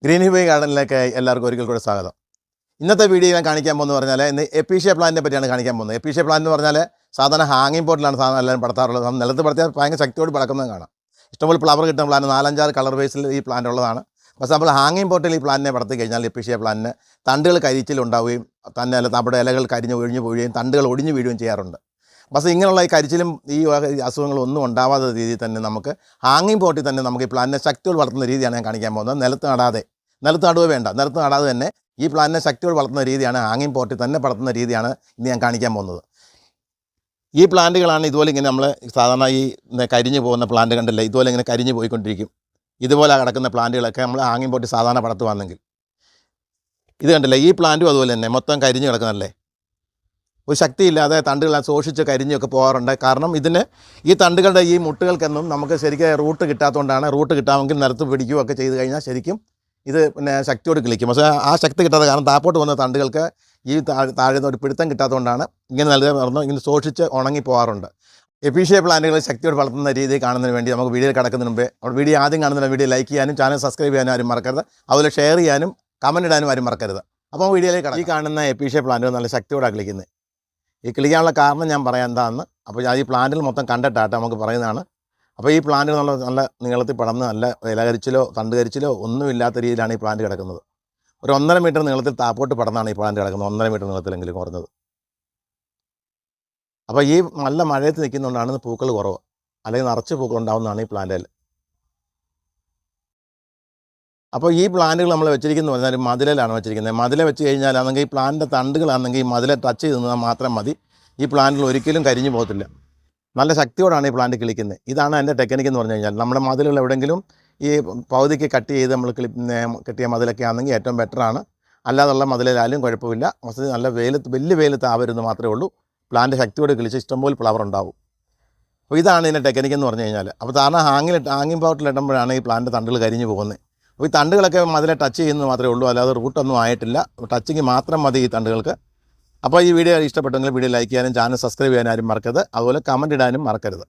Green ഹിബൈ ഗാർഡനിലേക്ക് എല്ലാവർക്കും ഒരിക്കൽ കൂടെ സ്വാഗതം. ഇന്നത്തെ വീഡിയോ ഞാൻ കാണിക്കാൻ പോകുന്നത് പറഞ്ഞാൽ ഇന്ന് എപ്പീഷ്യ പ്ലാന്റിനെ പറ്റിയാണ് കാണിക്കാൻ പോകുന്നത്. എപ്പീഷ്യ പ്ലാന്റ് എന്ന് പറഞ്ഞാൽ സാധാരണ ഹാങ്ങിങ് പോട്ടിലാണ് സാധാരണ എല്ലാവരും പടർത്താറുള്ളത്. നിലത്ത് പടർത്തിയാൽ ഭയങ്കര ശക്തിയോട് പടക്കുന്നത് കാണാം. ഇഷ്ടംപോലെ ഫ്ലവർ കിട്ടുന്ന പ്ലാന്റ് 4-5 കളർ ബേസിൽ ഈ പ്ലാന്റ് ഉള്ളതാണ്. പക്ഷേ നമ്മൾ ഹാങ്ങിങ് പോട്ടിൽ ഈ പ്ലാന്റിനെ പടർത്തി കഴിഞ്ഞാൽ എപ്പീഷ്യ പ്ലാന്റിന് തണ്ടുകൾ കരിച്ചിലുണ്ടാവുകയും തന്നെ അല്ല നമ്മുടെ ഇലകൾ കരിഞ്ഞ് ഒഴിഞ്ഞു വീഴുകയും തണ്ടുകൾ ഒടിഞ്ഞു വീഴുകയും ചെയ്യാറുണ്ട്. പക്ഷേ ഇങ്ങനെയുള്ള ഈ കരിച്ചിലും ഈ അസുഖങ്ങളൊന്നും ഉണ്ടാവാത്ത രീതിയിൽ തന്നെ നമുക്ക് ഹാങ്ങിങ് പോട്ടിൽ തന്നെ നമുക്ക് ഈ പ്ലാന്റിനെ ശക്തിയോട് വളർത്തുന്ന രീതിയാണ് ഞാൻ കാണിക്കാൻ പോകുന്നത്. നിലത്ത് നടുക വേണ്ട, നിലത്ത് നടാതെ തന്നെ ഈ പ്ലാന്റിനെ ശക്തിയോട് വളർത്തുന്ന രീതിയാണ് ഹാങ്ങിങ് പോട്ടിൽ തന്നെ വളർത്തുന്ന രീതിയാണ് ഇന്ന് ഞാൻ കാണിക്കാൻ പോകുന്നത്. ഈ പ്ലാന്റുകളാണ് ഇതുപോലെ ഇങ്ങനെ നമ്മൾ സാധാരണ ഈ കരിഞ്ഞു പോകുന്ന പ്ലാന്റ് കണ്ടില്ലേ, ഇതുപോലെ ഇങ്ങനെ കരിഞ്ഞു പോയിക്കൊണ്ടിരിക്കും. ഇതുപോലെ കിടക്കുന്ന പ്ലാന്റുകളൊക്കെ നമ്മൾ ഹാങ്ങിങ് പോട്ടിൽ സാധാരണ പടർത്തുവാണെങ്കിൽ ഇത് കണ്ടില്ലേ, ഈ പ്ലാന്റും അതുപോലെ തന്നെ മൊത്തം കരിഞ്ഞു കിടക്കുന്നതല്ലേ, ഒരു ശക്തിയില്ലാതെ തണ്ടുകൾ ശോഷിച്ച് കരിഞ്ഞൊക്കെ പോകാറുണ്ട്. കാരണം ഇതിന് ഈ തണ്ടുകളുടെ ഈ മുട്ടുകൾക്കൊന്നും നമുക്ക് ശരിക്കും റൂട്ട് കിട്ടാത്തതുകൊണ്ടാണ്. റൂട്ട് കിട്ടാമെങ്കിൽ നിലത്ത് പിടിക്കുകയൊക്കെ ചെയ്ത് കഴിഞ്ഞാൽ ശരിക്കും ഇത് പിന്നെ ശക്തിയോട് കിളിക്കും. പക്ഷേ ആ ശക്തി കിട്ടാത്ത കാരണം താപ്പോട്ട് വന്ന തണ്ടുകൾക്ക് ഈ താഴെ ഒരു പിടുത്തം കിട്ടാത്തതുകൊണ്ടാണ് ഇങ്ങനെ നൽകുക പറഞ്ഞു ഇങ്ങനെ ശോഷിച്ച് ഉണങ്ങി പോകാറുണ്ട്. എപ്പീഷ്യ പ്ലാന്റുകൾ ശക്തിയോട് വളർത്തുന്ന രീതി കാണുന്നതിന് വേണ്ടി നമുക്ക് വീഡിയോ കിടക്കുന്നതിന് മുമ്പേ വീഡിയോ ആദ്യം കാണുന്ന വീഡിയോ ലൈക്ക് ചെയ്യാനും ചാനൽ സബ്സ്ക്രൈബ് ചെയ്യാനും ആരും മറക്കരുത്. അതുപോലെ ഷെയർ ചെയ്യാനും കമൻറ്റ് ഇടാനും ആരും മറക്കരുത്. അപ്പോൾ വീഡിയോയിലേക്ക് കിടക്കും. ഈ കാണുന്ന എപ്പീഷ്യ പ്ലാന്റുകൾ നല്ല ശക്തിയോടാണ് കിളിക്കുന്നത്. ഈ കിളിക്കാനുള്ള കാരണം ഞാൻ പറയാം എന്താണെന്ന്. അപ്പോൾ ഈ പ്ലാന്റിൽ മൊത്തം കണ്ടിട്ടാട്ട് നമുക്ക് പറയുന്നതാണ്. അപ്പോൾ ഈ പ്ലാന്റ് നല്ല നീളത്തിൽ പടർന്ന് നല്ല ഇലകരിച്ചിലോ തണ്ടുകരിച്ചിലോ ഒന്നുമില്ലാത്ത രീതിയിലാണ് ഈ പ്ലാന്റ് കിടക്കുന്നത്. ഒരു 1.5 മീറ്റർ നീളത്തിൽ താപ്പോട്ട് പടർന്നാണ് ഈ പ്ലാന്റ് കിടക്കുന്നത്. 1.5 മീറ്റർ നീളത്തിലെങ്കിലും കുറഞ്ഞത്. അപ്പോൾ ഈ നല്ല മഴയത്ത് നിൽക്കുന്നതുകൊണ്ടാണ് പൂക്കൾ കുറവ്, അല്ലെങ്കിൽ നിറച്ച് പൂക്കൾ ഉണ്ടാകുന്നതാണ് ഈ പ്ലാന്റിൽ. അപ്പോൾ ഈ പ്ലാന്റുകൾ നമ്മൾ വെച്ചിരിക്കുന്നത് പറഞ്ഞാൽ മതിലാണ് വെച്ചിരിക്കുന്നത്. മതില വെച്ച് കഴിഞ്ഞാലാണെങ്കിൽ ഈ പ്ലാന്റിൻ്റെ തണ്ടുകളാണെങ്കിൽ ഈ മതിലെ ടച്ച് ചെയ്ത് മാത്രം മതി. ഈ പ്ലാന്റുകൾ ഒരിക്കലും കരിഞ്ഞു പോകത്തില്ല. നല്ല ശക്തിയോടാണ് ഈ പ്ലാന്റ് കിളിക്കുന്നത്. ഇതാണ് അതിൻ്റെ ടെക്നിക്ക് എന്ന് പറഞ്ഞു കഴിഞ്ഞാൽ നമ്മുടെ മതിലുകൾ എവിടെയെങ്കിലും ഈ പകുതിക്ക് കട്ട് ചെയ്ത് നമ്മൾ കെട്ടിയ മതിലൊക്കെ ആണെങ്കിൽ ഏറ്റവും ബെറ്ററാണ്. അല്ലാതുള്ള മതിലായാലും കുഴപ്പമില്ല. പക്ഷേ നല്ല വലിയ വെയിലത്ത് ആവരുന്ന് മാത്രമേ ഉള്ളൂ. പ്ലാന്റ് ശക്തിയോടെ കിളിച്ച് ഇഷ്ടംപോലെ ഫ്ലവർ ഉണ്ടാവും. അപ്പോൾ ഇതാണ് ഇതിൻ്റെ ടെക്നിക്ക് എന്ന് പറഞ്ഞു കഴിഞ്ഞാൽ. അപ്പോൾ സാധാരണ ഹാങ്ങിങ് പോട്ടിലിടുമ്പോഴാണ് ഈ പ്ലാന്റ് തണ്ടുകൾ കരിഞ്ഞു പോകുന്നത്. അപ്പോൾ ഈ തണ്ടുകളൊക്കെ മതിലെ ടച്ച് ചെയ്യുന്നത് മാത്രമേ ഉള്ളൂ, അല്ലാതെ റൂട്ടൊന്നും ആയിട്ടില്ല. ടച്ചിങ് മാത്രം മതി ഈ തണ്ടുകൾക്ക്. അപ്പോൾ ഈ വീഡിയോ ഇഷ്ടപ്പെട്ടെങ്കിൽ വീഡിയോ ലൈക്ക് ചെയ്യാനും ചാനൽ സബ്സ്ക്രൈബ് ചെയ്യാനും ആരും മറക്കരുത്. അതുപോലെ കമൻറ്റ് ഇടാനും മറക്കരുത്.